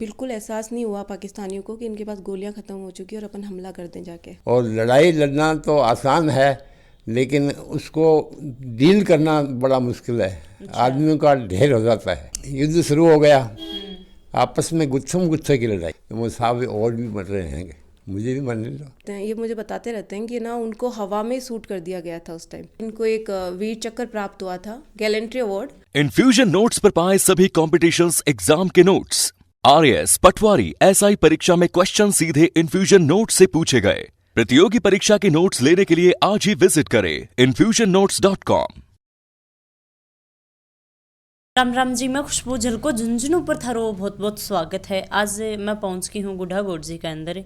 बिल्कुल एहसास नहीं हुआ पाकिस्तानियों को कि इनके पास गोलियां ख़त्म हो चुकी और अपन हमला कर दें जाके। और लड़ाई लड़ना तो आसान है, लेकिन उसको डील करना बड़ा मुश्किल है। आदमियों का ढेर हो जाता है। युद्ध शुरू हो गया, आपस में गुत्थम गुत्थे की लड़ाई। वो साहब और भी मर रहे हैं, मुझे भी मरने दो। ये मुझे बताते रहते हैं कि ना उनको हवा में शूट कर दिया गया था उस टाइम। इनको एक वीर चक्र प्राप्त हुआ था, गैलेंट्री अवार्ड। इन्फ्यूजन नोट्स पर पाए सभी कॉम्पिटिशन्स एग्जाम के नोट्स। आरएएस, पटवारी, एसआई परीक्षा में क्वेश्चन सीधे इन्फ्यूजन नोट्स से पूछे गए। प्रतियोगी परीक्षा के नोट्स लेने के लिए आज ही विजिट करें infusionnotes.com। राम राम जी, मैं खुशबू झलको झुंझुनू पर थारो बहुत बहुत स्वागत है। आज मैं पहुंच गई हूँ गुढ़ा गोडजी के अंदर,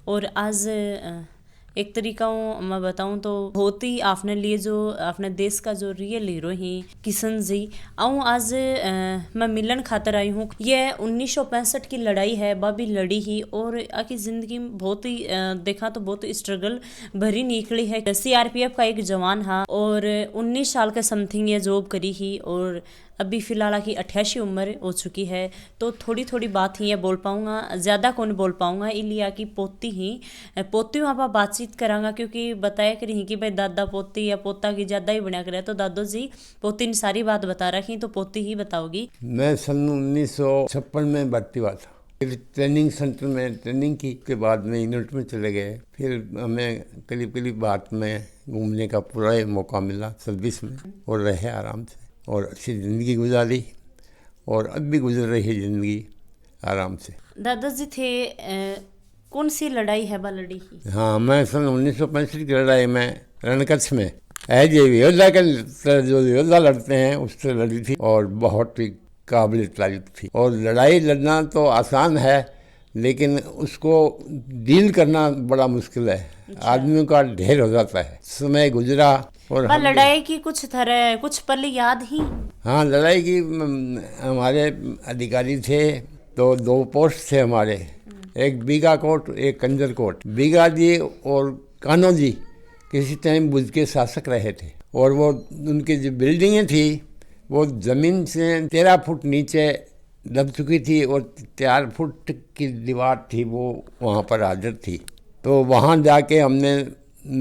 और आज एक तरीका मैं बताऊं तो बहुत ही आपने लिए जो अपने देश का जो रियल हीरो ही किशन जी आऊँ आज मैं मिलन खातर आई हूँ। ये 1965 की लड़ाई है, बाबी लड़ी ही, और आकी ज़िंदगी में बहुत ही देखा तो बहुत स्ट्रगल भरी निकली है। सीआरपीएफ का एक जवान था और 19 साल के समथिंग ये जॉब करी ही, और अभी फ़िलहाल की 88 उम्र हो चुकी है। तो थोड़ी थोड़ी बात ही है बोल पाऊँगा, ज़्यादा कौन बोल पाऊँगा। इलिया की पोती वहाँ पर बातचीत करांगा, क्योंकि बताया करी कि भाई दादा पोती या पोता की ज़्यादा ही बना करे। तो दादो जी पोती ने सारी बात बता रखी, तो पोती ही बताओगी। मैं सन 1956 में भर्ती हुआ था। फिर ट्रेनिंग सेंटर में ट्रेनिंग की के बाद में यूनिट में चले गए। फिर हमें करीब करीब भारत में घूमने का पूरा मौका मिला सर्विस में, और रहे आराम से और अच्छी ज़िंदगी गुजारी, और अब भी गुजर रही है ज़िंदगी आराम से। दादाजी थे कौन सी लड़ाई है लड़ी की? हाँ, मैं सन 1965 की लड़ाई में रणकच्छ में एज योद्धा के तरह जो योद्धा लड़ते हैं उस तरह लड़ी थी, और बहुत ही काबिल तारीफ थी। और लड़ाई लड़ना तो आसान है, लेकिन उसको डील करना बड़ा मुश्किल है। आदमियों का ढेर हो जाता है। समय गुजरा और लड़ाई की कुछ पल याद ही? हाँ, लड़ाई की हमारे अधिकारी थे तो 2 पोस्ट थे हमारे, एक बीघा कोट, एक कंजर कोट। बीघा जी और कान्हो जी किसी टाइम बुद्ध के शासक रहे थे, और वो उनकी जो बिल्डिंगें थी वो ज़मीन से 13 फुट नीचे दब चुकी थी, और 4 फुट की दीवार थी वो वहाँ पर हाजिर थी। तो वहाँ जाके हमने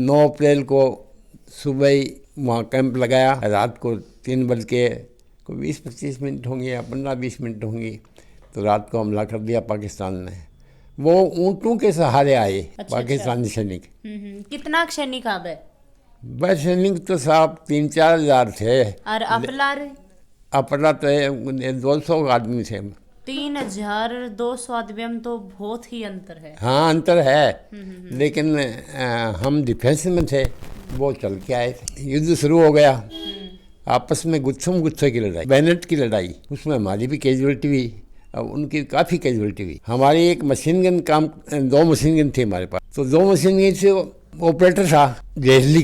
9 अप्रैल को सुबह ही वहाँ कैंप लगाया। रात को 3 बज के 20-25 मिनट होंगे या 15-20 मिनट होंगी, तो रात को हमला कर दिया पाकिस्तान ने। वो ऊँटों के सहारे आए। पाकिस्तानी सैनिक। कितना सैनिक आ गए? बस सैनिक तो साहब 3-4 हज़ार थे, और अपना तो 200 आदमी थे। 3200 आदमी में तो बहुत ही अंतर है। हाँ, अंतर है, लेकिन हम डिफेंस में थे, वो चल के आए थे। युद्ध शुरू हो गया, आपस में गुत्थम गुत्थे की लड़ाई, बैनेट की लड़ाई। उसमें हमारी भी कैजुअलिटी हुई, अब उनकी काफ़ी कैजुअलिटी हुई। हमारी एक मशीन गन 2 मशीन गन थी हमारे पास। तो 2 मशीन गन से ऑपरेटर था जहरली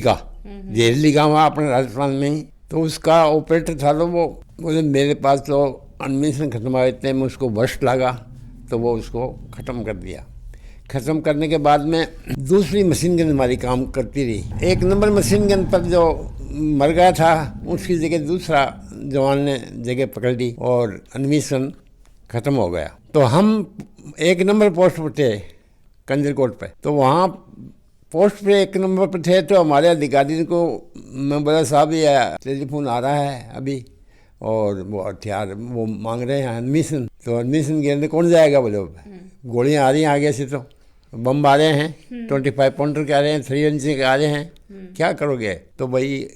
का वहाँ अपने राजस्थान में ही। तो उसका ऑपरेटर था, तो वो बोले मेरे पास तो एडमिशन खत्म आ इतने में उसको वर्स्ट लगा, तो वो उसको ख़त्म कर दिया। ख़त्म करने के बाद में दूसरी मशीन गन हमारी काम करती रही। 1 नंबर मशीन गन पर जो मर गया था, उसकी जगह दूसरा जवान ने जगह पकड़ ली, और एडमिशन ख़त्म हो गया। तो हम 1 नंबर पोस्ट पर थे कंजरकोट पे। तो वहाँ पोस्ट पे 1 नंबर पर थे, तो हमारे अधिकारी को मैं बोला साहब ये टेलीफोन आ रहा है अभी, और वो हथियार वो मांग रहे हैं एडमिशन। तो एडमिशन गिरने कौन जाएगा? बोले गोलियाँ आ रही हैं आगे से, तो बम आ रहे हैं, 25 पाउंडर के आ रहे हैं, 3 इंच के आ रहे हैं, क्या करोगे? तो भाई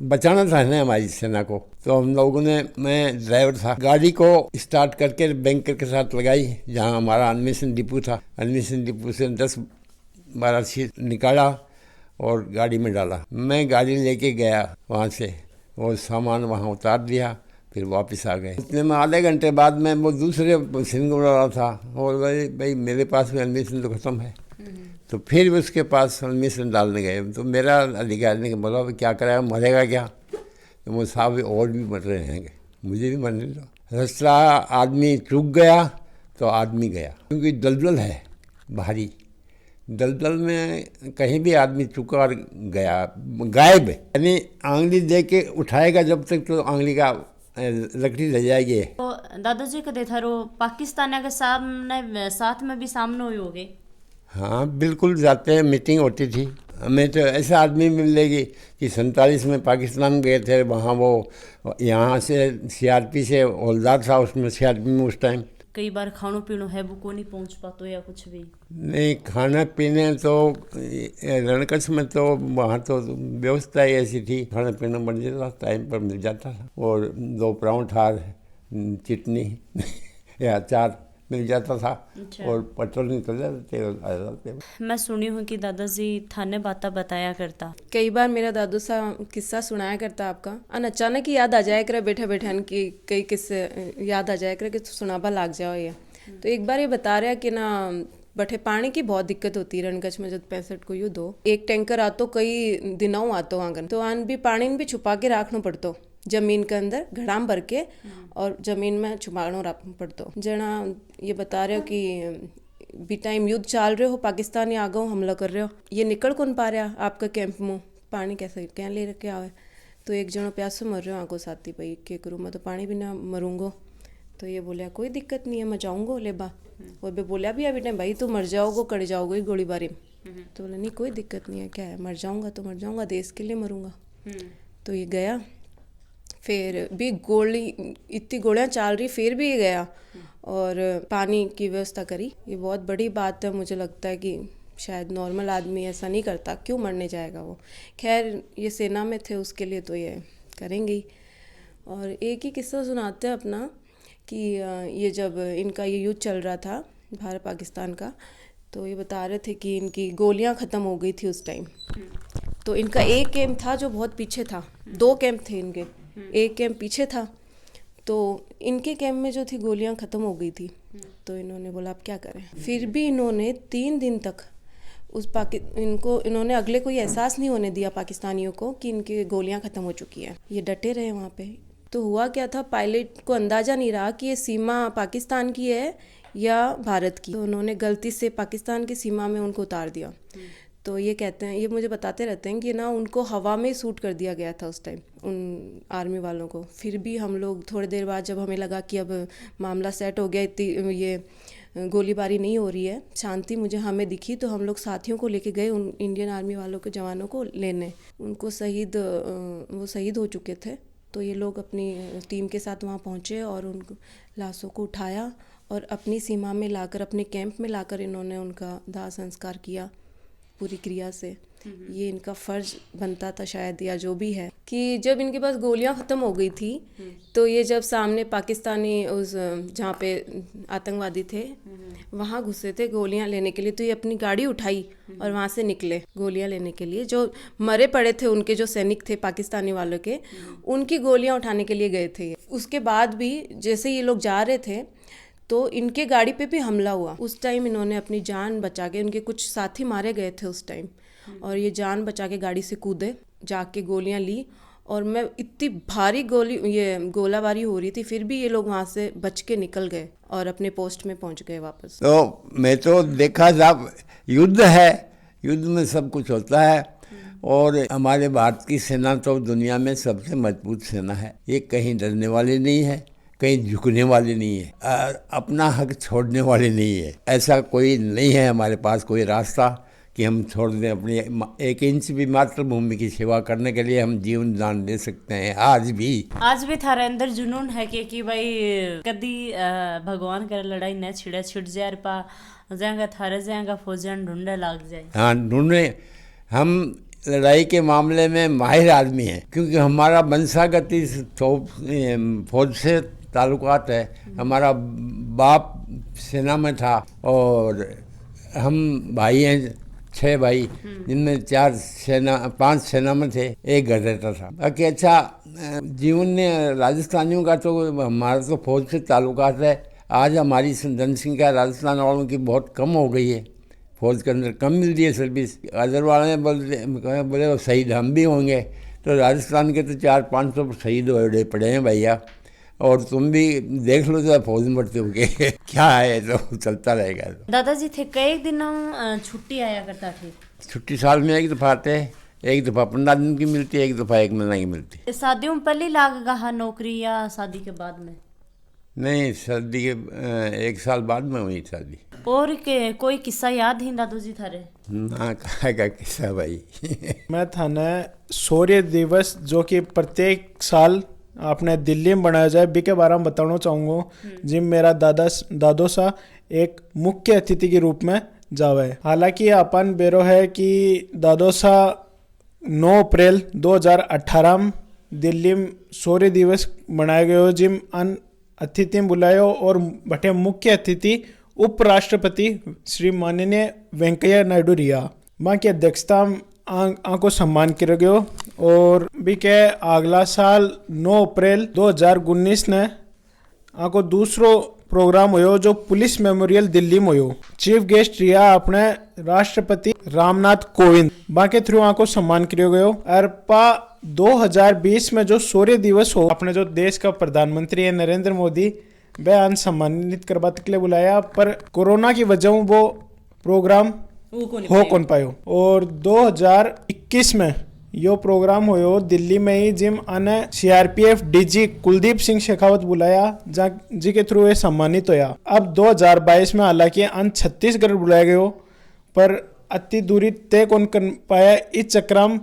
बचाना था ना हमारी सेना को। तो हम लोगों ने, मैं ड्राइवर था, गाड़ी को स्टार्ट करके बैंकर के साथ लगाई जहाँ हमारा एडमिशन डिपो था। एडमिशन डिपो से 10-12 सीट निकाला और गाड़ी में डाला। मैं गाड़ी लेके गया वहाँ से, और सामान वहाँ उतार दिया, फिर वापस आ गए। इतने में आधे घंटे बाद में वो दूसरे मशीन को रहा था, और भाई मेरे पास में एडमिशन तो ख़त्म है। तो फिर उसके पास एडमिशन डालने गए। तो मेरा अधिकारी ने बोला क्या कराया, मरेगा क्या? तो वो साहब और भी मर रहे हैं, मुझे भी मरने दो। रास्ता आदमी चूक गया तो आदमी गया, क्योंकि दलदल है भारी। दलदल में कहीं भी आदमी चुका और गया, गायब है। यानी आंगली दे के उठाएगा जब तक, तो आंगली का लकड़ी ले जाएगी। तो दादाजी कदे थारो पाकिस्तान के सामने साथ में भी सामने हुई होगे? हाँ बिल्कुल, जाते हैं, मीटिंग होती थी। हमें तो ऐसा आदमी मिलेगी कि 47 में पाकिस्तान गए थे, वहाँ वो यहाँ से सीआरपी से हौलदार था, उसमें सीआरपी में उस टाइम। कई बार खानो पीनो है वो को नहीं पहुंच पातो या कुछ भी नहीं, खाना पीने तो रणकच्छ में तो वहाँ तो व्यवस्था ही ऐसी थी, खाना पीना बन जाता, टाइम पर मिल जाता था, और 2 परांठा, चटनी या अचार मिल जाता था। अच्छा। और पेट्रोल निकल जाते थे। मैं सुनी हूँ कि दादाजी थाने बातें बताया करता। कई बार मेरा दादू सा किस्सा सुनाया करता आपका, अन अचानक ही याद आ जाया करे बैठे बैठे कि कई किस्से याद आ जाया करे कि सुनाबा लाग जाओ ये। तो एक बार ये बता रहा कि ना बठे पानी की बहुत दिक्कत होती है रणकच्छ में, जब 65 को युद्ध हो, एक टैंकर आतो कई दिनों आतो आंगन, तो आन भी पानी भी छुपा के रखना पड़तो जमीन के अंदर, घड़ाम भर के और जमीन में छुपानो रखना पड़तो। जना ये बता रहे हो कि भी टाइम युद्ध चल रहे हो, पाकिस्तानी आ गए हमला कर रहे हो, ये निकल कौन पा रहा आपका कैंप में, पानी कैसे क्या ले रखे आवे। तो एक जनो प्यास से मर रहे हो आगो साथी, भाई क्या करूँ मैं, तो पानी भी ना मरूंगो। तो ये बोलिया कोई दिक्कत नहीं है, मैं जाऊँगो लेबा। और बे बोलिया भी अभी टाइम भाई तू मर जाओगो, कड़ जाओगे गोलीबारी में। तो बोला नहीं कोई दिक्कत नहीं है, क्या है, मर जाऊँगा तो मर जाऊँगा, देश के लिए मरूँगा। तो ये गया, फिर भी गोली इतनी गोलियाँ चल रही फिर भी ये गया और पानी की व्यवस्था करी। ये बहुत बड़ी बात है, मुझे लगता है कि शायद नॉर्मल आदमी ऐसा नहीं करता, क्यों मरने जाएगा वो। खैर ये सेना में थे, उसके लिए तो ये करेंगे ही। और एक ही किस्सा सुनाते हैं अपना कि ये जब इनका ये युद्ध चल रहा था भारत पाकिस्तान का, तो ये बता रहे थे कि इनकी गोलियां ख़त्म हो गई थी उस टाइम। तो इनका एक कैंप था जो बहुत पीछे था, 2 कैंप थे इनके, एक कैंप पीछे था। तो इनके कैंप में जो थी गोलियां ख़त्म हो गई थी। तो इन्होंने बोला अब क्या करें। फिर भी इन्होंने 3 दिन तक इन्होंने अगले कोई एहसास नहीं होने दिया पाकिस्तानियों को कि इनकी गोलियां ख़त्म हो चुकी हैं। ये डटे रहे वहाँ पे। तो हुआ क्या था, पायलट को अंदाज़ा नहीं रहा कि ये सीमा पाकिस्तान की है या भारत की। तो उन्होंने गलती से पाकिस्तान की सीमा में उनको उतार दिया। तो ये कहते हैं, ये मुझे बताते रहते हैं कि ना उनको हवा में शूट कर दिया गया था उस टाइम, उन आर्मी वालों को। फिर भी हम लोग थोड़ी देर बाद जब हमें लगा कि अब मामला सेट हो गया, इतनी ये गोलीबारी नहीं हो रही है, शांति मुझे हमें दिखी, तो हम लोग साथियों को लेके गए उन इंडियन आर्मी वालों के जवानों को लेने। उनको वो शहीद हो चुके थे। तो ये लोग अपनी टीम के साथ वहाँ पहुँचे और उन लाशों को उठाया और अपनी सीमा में लाकर, अपने कैंप में लाकर इन्होंने उनका दाह संस्कार किया पूरी क्रिया से। ये इनका फ़र्ज बनता था शायद, या जो भी है, कि जब इनके पास गोलियां ख़त्म हो गई थी, तो ये जब सामने पाकिस्तानी उस जहाँ पे आतंकवादी थे वहाँ घुसे थे गोलियां लेने के लिए, तो ये अपनी गाड़ी उठाई और वहाँ से निकले गोलियां लेने के लिए। जो मरे पड़े थे उनके जो सैनिक थे पाकिस्तानी वालों के, उनकी गोलियां उठाने के लिए गए थे। उसके बाद भी जैसे ये लोग जा रहे थे तो इनके गाड़ी पे भी हमला हुआ। उस टाइम इन्होंने अपनी जान बचा के, उनके कुछ साथी मारे गए थे उस टाइम, और ये जान बचा के गाड़ी से कूदे, जाके गोलियां ली। और मैं इतनी भारी गोलाबारी हो रही थी, फिर भी ये लोग वहाँ से बच के निकल गए और अपने पोस्ट में पहुँच गए वापस। तो मैं तो देखा साहब, युद्ध है, युद्ध में सब कुछ होता है, और हमारे भारत की सेना तो दुनिया में सबसे मजबूत सेना है। ये कहीं डरने वाली नहीं है, कहीं झुकने वाली नहीं है, अपना हक छोड़ने वाली नहीं है। ऐसा कोई नहीं है हमारे पास कोई रास्ता कि हम छोड़ दें अपनी 1 इंच भी मातृभूमि की सेवा करने के लिए हम जीवन दान दे सकते हैं। आज भी थारे अंदर जुनून है कि भाई कदी भगवान कर लड़ाई न छिड़ जाए पा जाएगा, थारे जाएगा फौजन ढूंढे लाग जाए। हाँ, ढूंढने। हम लड़ाई के मामले में माहिर आदमी हैं, क्योंकि हमारा वंशागत इस फौज से ताल्लुकात है। हमारा बाप सेना में था और हम भाई हैं, 6 भाई, जिनमें 5 सेना में थे, 1 घर रहता था। बाकी अच्छा जीवन ने राजस्थानियों का तो हमारा तो फौज से ताल्लुकात है। आज हमारी जनसंख्या राजस्थान वालों की बहुत कम हो गई है, फौज के अंदर कम मिलती है सर्विस। अदर वाले बोले वो शहीद हम भी होंगे, तो राजस्थान के तो 400-500 शहीद हुए पड़े हैं भैया। और तुम भी देख लो तो फौज में भर्ती हो गए क्या है, तो चलता रहेगा। दादाजी थे कई दिन छुट्टी आया करता थे? छुट्टी साल में 1 दफ़ा आते हैं, एक दफ़ा 15 दिन की मिलती है, एक दफ़ा 1 महीना की मिलती है। शादियों में पहले लागेगा हाँ नौकरी या शादी के बाद में? नहीं, शादी के 1 साल बाद में हुई शादी। और के कोई किस्सा याद ही दादू जी थारे? ना कहा का किस्सा भाई। मैं थाने सूर्य दिवस जो कि प्रत्येक साल आपने दिल्ली में बनाया जाए बी के बारे में बताना चाहूँगा। जिम मेरा दादो सा एक मुख्य अतिथि के रूप में जावे। हालांकि अपन बेरो है कि दादो सा 9 अप्रैल 2018 में दिल्ली में सूर्य दिवस मनाया गयो, जिम अन अतिथि बुलायो और बटे मुख्य अतिथि उपराष्ट्रपति श्री माननीय वेंकैया नायडू रिया। माँ की अध्यक्षता को सम्मान किया गयो। और भी के अगला साल 9 अप्रैल 2019 ने आको दूसरो प्रोग्राम हुयो जो पुलिस मेमोरियल दिल्ली में हुयो। चीफ गेस्ट रिया अपने राष्ट्रपति रामनाथ कोविंद बाके थ्रू आको सम्मान किया गयो। और 2020 में जो सूर्य दिवस हो अपने जो देश का प्रधानमंत्री है नरेंद्र मोदी वह सम्मानित करवाने के लिए बुलाया, पर कोरोना की वजह वो प्रोग्राम हो कौन पायो। और 2021 में यो प्रोग्राम हुयो दिल्ली में ही, जिम अने CRPF DG कुलदीप सिंह शेखावत बुलाया जी के थ्रू ये सम्मानित होया। अब 2022 में हालांकि अन छत्तीसगढ़ बुलाया गयो, पर अति दूरी तय कौन कर पाया। इस चक्रम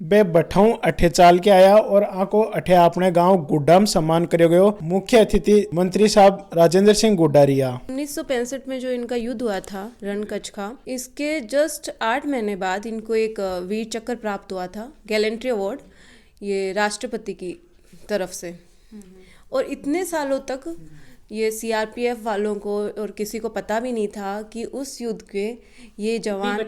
बे बठाऊ अठे चाल के आया और आको अठे अपने गांव गुड्डा में सम्मान करो गयो। मुख्य अतिथि मंत्री साहब राजेंद्र सिंह गुड्डारिया। 1965 में जो इनका युद्ध हुआ था रण कच्छ का, इसके जस्ट 8 महीने बाद इनको एक वीर चक्र प्राप्त हुआ था, गैलेंट्री अवार्ड, ये राष्ट्रपति की तरफ से। और इतने सालों तक ये CRPF वालों को और किसी को पता भी नहीं था कि उस युद्ध के ये जवान,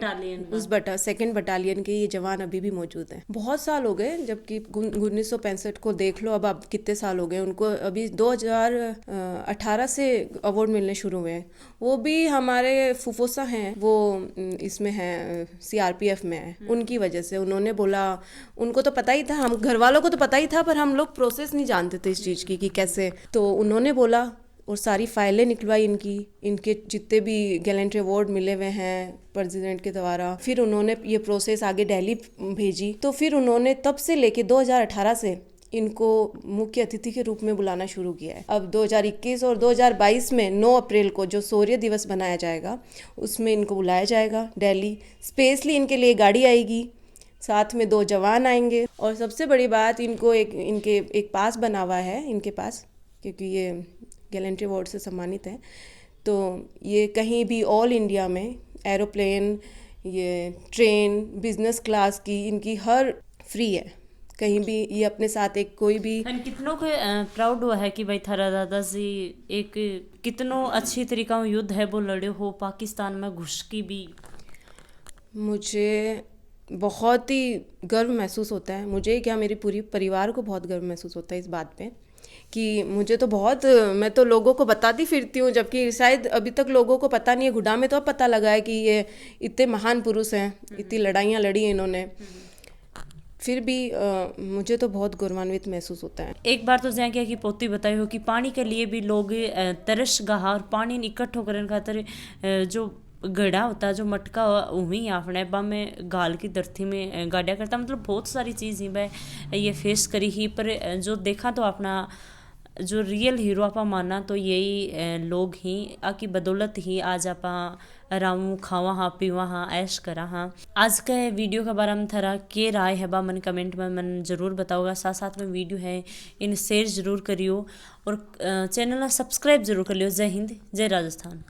उस 2nd बटालियन के ये जवान अभी भी मौजूद हैं। बहुत साल हो गए, जबकि 1965 को देख लो अब कितने साल हो गए उनको। अभी 2018 से अवार्ड मिलने शुरू हुए हैं। वो भी हमारे फुफोसा हैं, वो इसमें हैं, CRPF में है। उनकी वजह से उन्होंने बोला, उनको तो पता ही था, हम घर वालों को तो पता ही था, पर हम लोग प्रोसेस नहीं जानते थे इस चीज़ की कि कैसे। तो उन्होंने बोला और सारी फाइलें निकलवाई इनके जितने भी गैलेंट्री अवार्ड मिले हुए हैं प्रेसिडेंट के द्वारा। फिर उन्होंने ये प्रोसेस आगे दिल्ली भेजी। तो फिर उन्होंने तब से लेके 2018 से इनको मुख्य अतिथि के रूप में बुलाना शुरू किया है। अब 2021 और 2022 में 9 अप्रैल को जो सूर्य दिवस बनाया जाएगा उसमें इनको बुलाया जाएगा दिल्ली। स्पेशली इनके लिए गाड़ी आएगी, साथ में 2 जवान आएंगे। और सबसे बड़ी बात, इनको इनके एक पास बना हुआ है इनके पास, क्योंकि ये गैलेंट्री अवार्ड से सम्मानित है। तो ये कहीं भी ऑल इंडिया में एरोप्लेन, ये ट्रेन, बिजनेस क्लास की इनकी हर फ्री है। कहीं भी ये अपने साथ एक कोई भी कितनों को प्राउड हुआ है कि भाई थारा दादाजी एक कितनो अच्छी तरीका युद्ध है वो लड़े हो पाकिस्तान में घुस की भी। मुझे बहुत ही गर्व महसूस होता है, मुझे क्या मेरे पूरी परिवार को बहुत गर्व महसूस होता है इस बात पे कि मुझे तो बहुत, मैं तो लोगों को बताती फिरती हूँ, जबकि शायद अभी तक लोगों को पता नहीं है। गुड्डा में तो अब पता लगा है कि ये इतने महान पुरुष हैं, इतनी लड़ाइयाँ लड़ी हैं इन्होंने। फिर भी मुझे तो बहुत गौरवान्वित महसूस होता है। एक बार तो जहाँ क्या कि पोती बताई हो कि पानी के लिए भी लोग तरस गहा और पानी इकट्ठो करने खातिर जो गड़ा होता है, जो मटका वहीं आपने बा में गाल की धरती में गाड़ा करता, मतलब बहुत सारी चीज़ ही मैं ये फेस करी ही। पर जो देखा तो अपना जो रियल हीरो आपा माना तो यही लोग ही आकी बदौलत ही आज आपा रामू खावा हाँ पीवा हाँ ऐश करा हाँ। आज का वीडियो के बारे में थारा के राय है बा मन कमेंट में मन ज़रूर बताओगा। साथ साथ में वीडियो है इन शेयर ज़रूर करियो और चैनल सब्सक्राइब जरूर कर लियो। जय हिंद, जय राजस्थान।